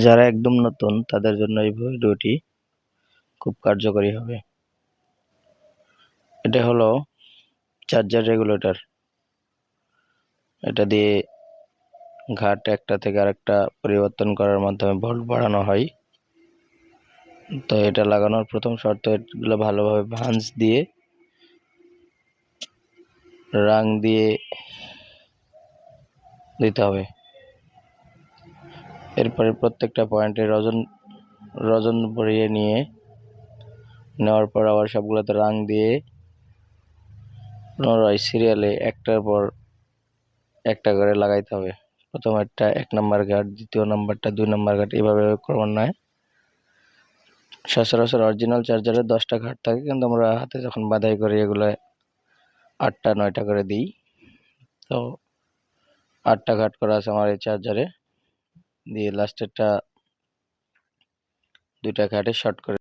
যারা একদম নতুন তাদের জন্য এই ভিডিওটি খুব কার্যকরী হবে। এটা হলো চার্জার রেগুলেটর। এটা দিয়ে ঘাট একটা থেকে আরেকটা পরিবর্তন করার মাধ্যমে ভোল্ট বাড়ানো হয়। তো এটা লাগানোর প্রথম শর্ত এগুলো ভালোভাবে ভাঁজ দিয়ে রাং দিয়ে দিতে হবে। এরপরে প্রত্যেকটা পয়েন্টে রজন ভরিয়ে নেওয়ার পর আবার সবগুলোতে রাং দিয়ে পুনরায় সিরিয়ালে একটার পর একটা করে লাগাইতে হবে। প্রথম একটা 1 নম্বর ঘাট, দ্বিতীয় নাম্বারটা 2 নম্বর ঘাট, এভাবে ক্রমান্বয়ে। সচরাচর অরিজিনাল চার্জারে 10টা ঘাট থাকে, কিন্তু আমরা হাতে যখন বাধাই করি এগুলো 8টা 9টা করে দিই। তো 8টা ঘাট করা আছে আমার এই চার্জারে, দিয়ে লাস্টেরটা 2টা ঘাটে শর্ট করে